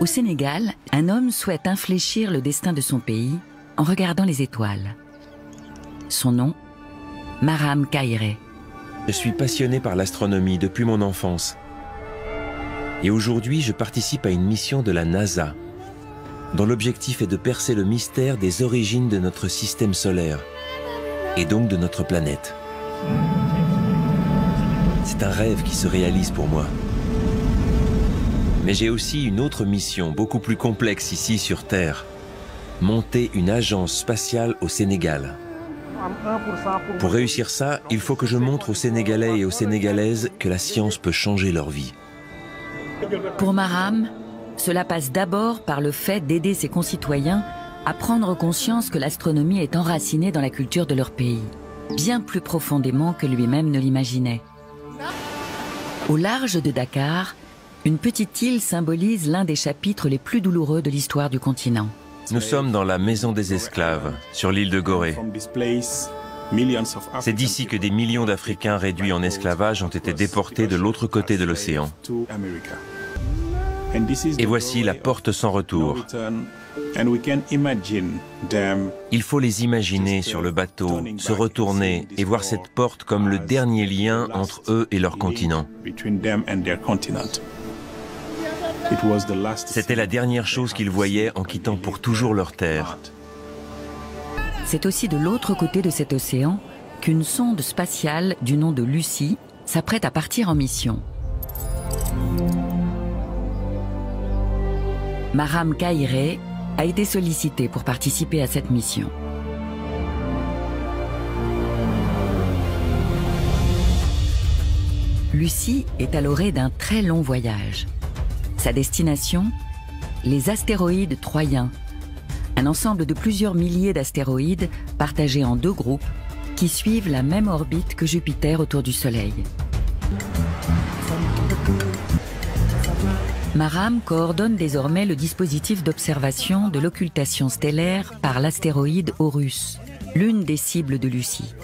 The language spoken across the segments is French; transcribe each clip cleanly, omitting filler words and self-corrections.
Au Sénégal, un homme souhaite infléchir le destin de son pays en regardant les étoiles. Son nom, Maram Kairé. Je suis passionné par l'astronomie depuis mon enfance. Et aujourd'hui, je participe à une mission de la NASA, dont l'objectif est de percer le mystère des origines de notre système solaire, et donc de notre planète. C'est un rêve qui se réalise pour moi. Mais j'ai aussi une autre mission, beaucoup plus complexe ici sur Terre. Monter une agence spatiale au Sénégal. Pour réussir ça, il faut que je montre aux Sénégalais et aux Sénégalaises que la science peut changer leur vie. Pour Maram, cela passe d'abord par le fait d'aider ses concitoyens à prendre conscience que l'astronomie est enracinée dans la culture de leur pays, bien plus profondément que lui-même ne l'imaginait. Au large de Dakar, une petite île symbolise l'un des chapitres les plus douloureux de l'histoire du continent. Nous sommes dans la maison des esclaves, sur l'île de Gorée. C'est d'ici que des millions d'Africains réduits en esclavage ont été déportés de l'autre côté de l'océan. Et voici la porte sans retour. Il faut les imaginer sur le bateau, se retourner et voir cette porte comme le dernier lien entre eux et leur continent. C'était la dernière chose qu'ils voyaient en quittant pour toujours leur terre. C'est aussi de l'autre côté de cet océan qu'une sonde spatiale du nom de Lucie s'apprête à partir en mission. Maram Kairé a été sollicité pour participer à cette mission. Lucie est à l'orée d'un très long voyage. Sa destination, les astéroïdes troyens, un ensemble de plusieurs milliers d'astéroïdes partagés en deux groupes qui suivent la même orbite que Jupiter autour du Soleil. Maram coordonne désormais le dispositif d'observation de l'occultation stellaire par l'astéroïde Horus, l'une des cibles de Lucie.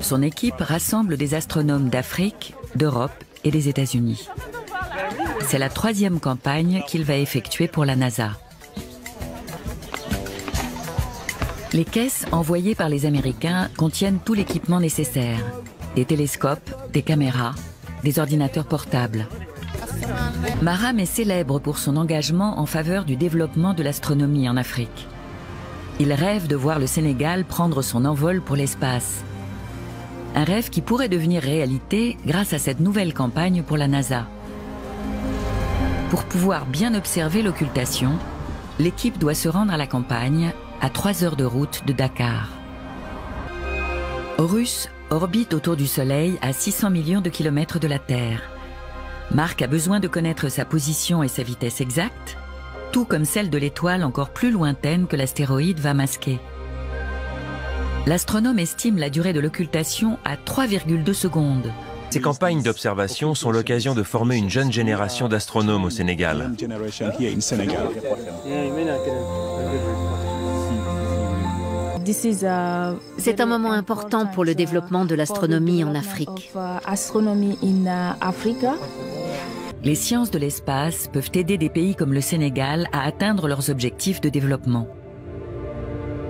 Son équipe rassemble des astronomes d'Afrique, d'Europe et des États-Unis. C'est la troisième campagne qu'il va effectuer pour la NASA. Les caisses envoyées par les Américains contiennent tout l'équipement nécessaire. Des télescopes, des caméras, des ordinateurs portables. Maram est célèbre pour son engagement en faveur du développement de l'astronomie en Afrique. Il rêve de voir le Sénégal prendre son envol pour l'espace. Un rêve qui pourrait devenir réalité grâce à cette nouvelle campagne pour la NASA. Pour pouvoir bien observer l'occultation, l'équipe doit se rendre à la campagne, à 3 heures de route de Dakar. Horus orbite autour du Soleil à 600 millions de kilomètres de la Terre. Marc a besoin de connaître sa position et sa vitesse exacte, tout comme celle de l'étoile encore plus lointaine que l'astéroïde va masquer. L'astronome estime la durée de l'occultation à 3,2 secondes. Ces campagnes d'observation sont l'occasion de former une jeune génération d'astronomes au Sénégal. C'est un moment important pour le développement de l'astronomie en Afrique. Les sciences de l'espace peuvent aider des pays comme le Sénégal à atteindre leurs objectifs de développement.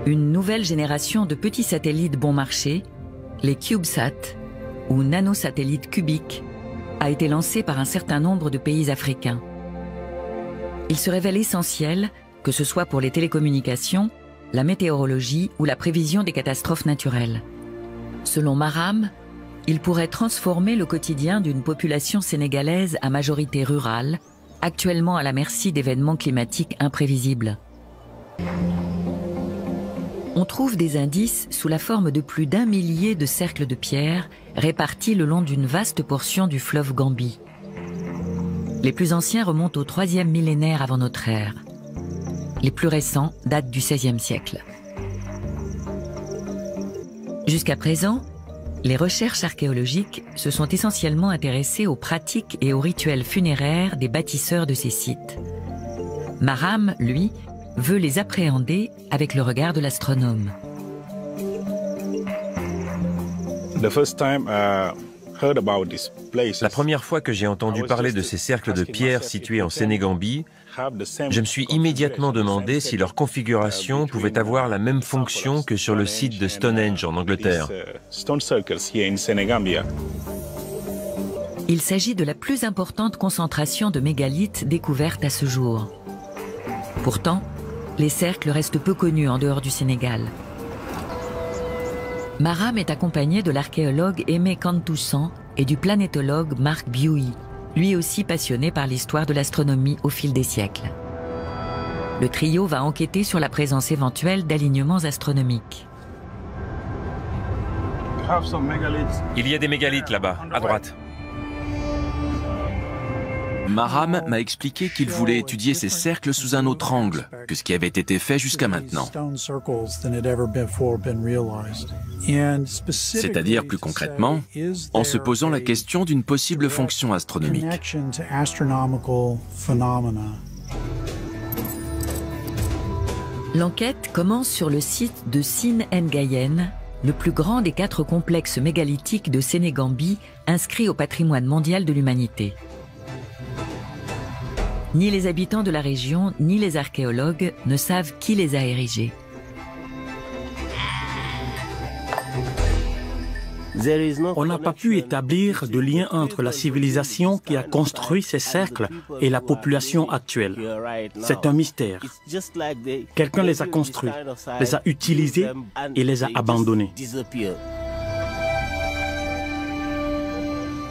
Une nouvelle génération de petits satellites bon marché, les CubeSat, ou nanosatellites cubiques, a été lancée par un certain nombre de pays africains. Il se révèle essentiel, que ce soit pour les télécommunications, la météorologie ou la prévision des catastrophes naturelles. Selon Maram, il pourrait transformer le quotidien d'une population sénégalaise à majorité rurale, actuellement à la merci d'événements climatiques imprévisibles. On trouve des indices sous la forme de plus d'1 millier de cercles de pierre répartis le long d'une vaste portion du fleuve Gambie. Les plus anciens remontent au 3e millénaire avant notre ère. Les plus récents datent du XVIe siècle. Jusqu'à présent, les recherches archéologiques se sont essentiellement intéressées aux pratiques et aux rituels funéraires des bâtisseurs de ces sites. Maram, lui, veut les appréhender avec le regard de l'astronome. La première fois que j'ai entendu parler de ces cercles de pierre situés en Sénégambie, je me suis immédiatement demandé si leur configuration pouvait avoir la même fonction que sur le site de Stonehenge en Angleterre. Il s'agit de la plus importante concentration de mégalithes découverte à ce jour. Pourtant, les cercles restent peu connus en dehors du Sénégal. Maram est accompagné de l'archéologue Aimé Kantoussan et du planétologue Marc Biouy, lui aussi passionné par l'histoire de l'astronomie au fil des siècles. Le trio va enquêter sur la présence éventuelle d'alignements astronomiques. Il y a des mégalithes là-bas, à droite. Maram m'a expliqué qu'il voulait étudier ces cercles sous un autre angle que ce qui avait été fait jusqu'à maintenant. C'est-à-dire, plus concrètement, en se posant la question d'une possible fonction astronomique. L'enquête commence sur le site de Sine Ngayen, le plus grand des 4 complexes mégalithiques de Sénégambie inscrits au patrimoine mondial de l'humanité. Ni les habitants de la région, ni les archéologues ne savent qui les a érigés. On n'a pas pu établir de lien entre la civilisation qui a construit ces cercles et la population actuelle. C'est un mystère. Quelqu'un les a construits, les a utilisés et les a abandonnés.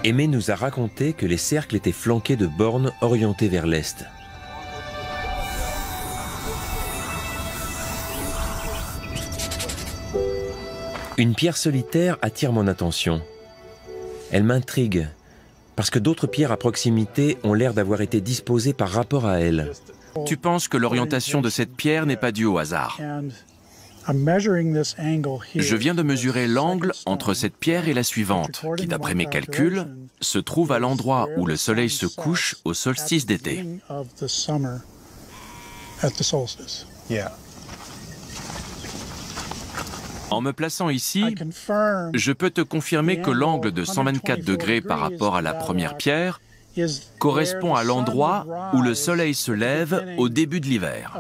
Aimé nous a raconté que les cercles étaient flanqués de bornes orientées vers l'est. Une pierre solitaire attire mon attention. Elle m'intrigue, parce que d'autres pierres à proximité ont l'air d'avoir été disposées par rapport à elle. Tu penses que l'orientation de cette pierre n'est pas due au hasard. Je viens de mesurer l'angle entre cette pierre et la suivante, qui, d'après mes calculs, se trouve à l'endroit où le soleil se couche au solstice d'été. En me plaçant ici, je peux te confirmer que l'angle de 124 degrés par rapport à la première pierre correspond à l'endroit où le soleil se lève au début de l'hiver.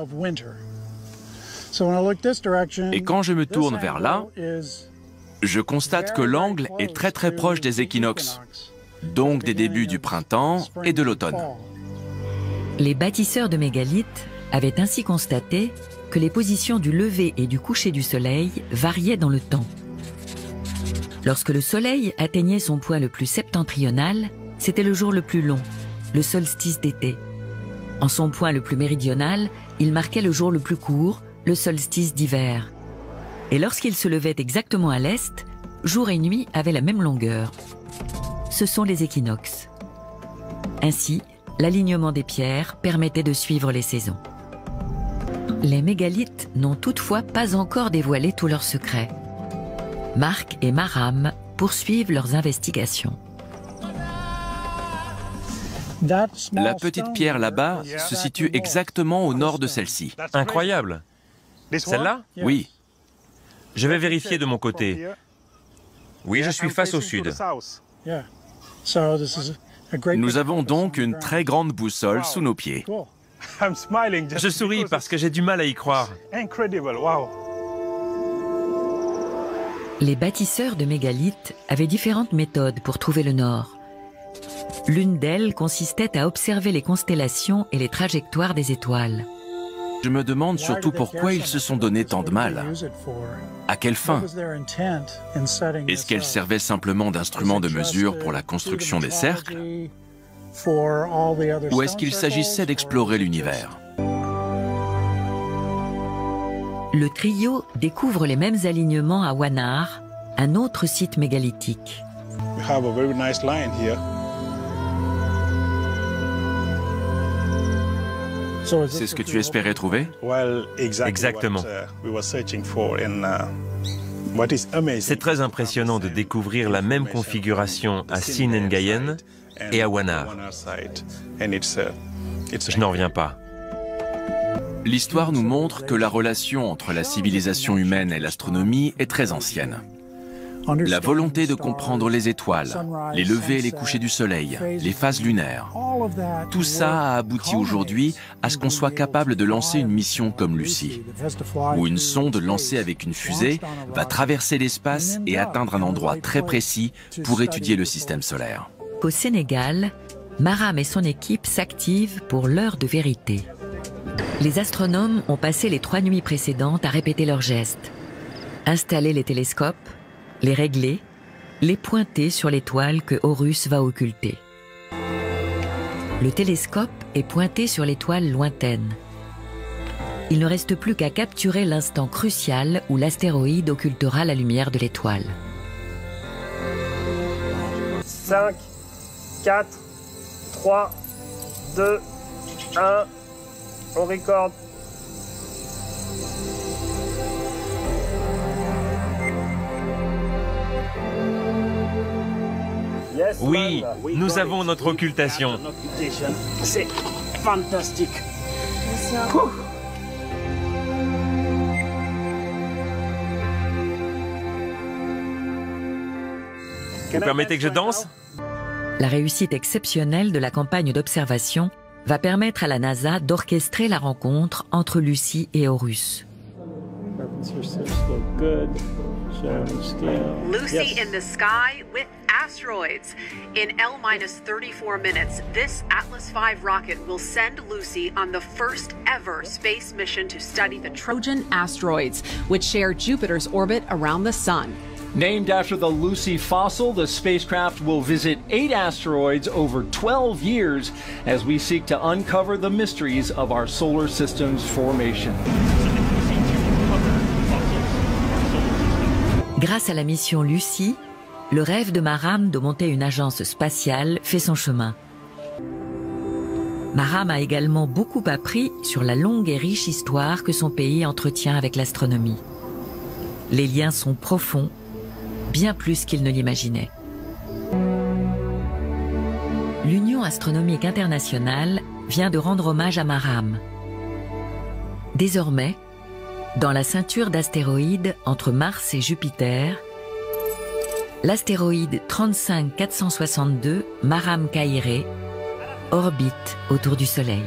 Et quand je me tourne vers là, je constate que l'angle est très proche des équinoxes, donc des débuts du printemps et de l'automne. Les bâtisseurs de mégalithes avaient ainsi constaté que les positions du lever et du coucher du soleil variaient dans le temps. Lorsque le soleil atteignait son point le plus septentrional, c'était le jour le plus long, le solstice d'été. En son point le plus méridional, il marquait le jour le plus court, le solstice d'hiver. Et lorsqu'il se levait exactement à l'est, jour et nuit avaient la même longueur. Ce sont les équinoxes. Ainsi, l'alignement des pierres permettait de suivre les saisons. Les mégalithes n'ont toutefois pas encore dévoilé tous leurs secrets. Marc et Maram poursuivent leurs investigations. La petite pierre là-bas se situe exactement au nord de celle-ci. Incroyable! Celle-là? Oui. Je vais vérifier de mon côté. Oui, je suis face au sud. Nous avons donc une très grande boussole sous nos pieds. Je souris parce que j'ai du mal à y croire. Les bâtisseurs de mégalithes avaient différentes méthodes pour trouver le nord. L'une d'elles consistait à observer les constellations et les trajectoires des étoiles. Je me demande surtout pourquoi ils se sont donné tant de mal. À quelle fin? Est-ce qu'elles servaient simplement d'instrument de mesure pour la construction des cercles? Ou est-ce qu'il s'agissait d'explorer l'univers? Le trio découvre les mêmes alignements à Wanar, un autre site mégalithique. C'est ce que tu espérais trouver? Exactement. C'est très impressionnant de découvrir la même configuration à Sine Ngayen et à Wanar. Je n'en reviens pas. L'histoire nous montre que la relation entre la civilisation humaine et l'astronomie est très ancienne. La volonté de comprendre les étoiles, les levées et les couchers du soleil, les phases lunaires. Tout ça a abouti aujourd'hui à ce qu'on soit capable de lancer une mission comme Lucy, où une sonde lancée avec une fusée va traverser l'espace et atteindre un endroit très précis pour étudier le système solaire. Au Sénégal, Maram et son équipe s'activent pour l'heure de vérité. Les astronomes ont passé les 3 nuits précédentes à répéter leurs gestes. Installer les télescopes, les régler, les pointer sur l'étoile que Horus va occulter. Le télescope est pointé sur l'étoile lointaine. Il ne reste plus qu'à capturer l'instant crucial où l'astéroïde occultera la lumière de l'étoile. 5, 4, 3, 2, 1, on record. Oui, nous avons notre occultation. C'est fantastique. Vous permettez que je danse? La réussite exceptionnelle de la campagne d'observation va permettre à la NASA d'orchestrer la rencontre entre Lucy et Horus. Lucy in the sky with asteroids. In L-34 minutes, this Atlas V rocket will send Lucy on the first ever space mission to study the Trojan asteroids, which share Jupiter's orbit around the Sun. Named after the Lucy fossil, the spacecraft will visit 8 asteroids over 12 years as we seek to uncover the mysteries of our solar system's formation. Grâce à la mission Lucy, le rêve de Maram de monter une agence spatiale fait son chemin. Maram a également beaucoup appris sur la longue et riche histoire que son pays entretient avec l'astronomie. Les liens sont profonds, bien plus qu'il ne l'imaginait. L'Union astronomique internationale vient de rendre hommage à Maram. Désormais, dans la ceinture d'astéroïdes entre Mars et Jupiter, l'astéroïde 35462 Maram-Kairé orbite autour du Soleil.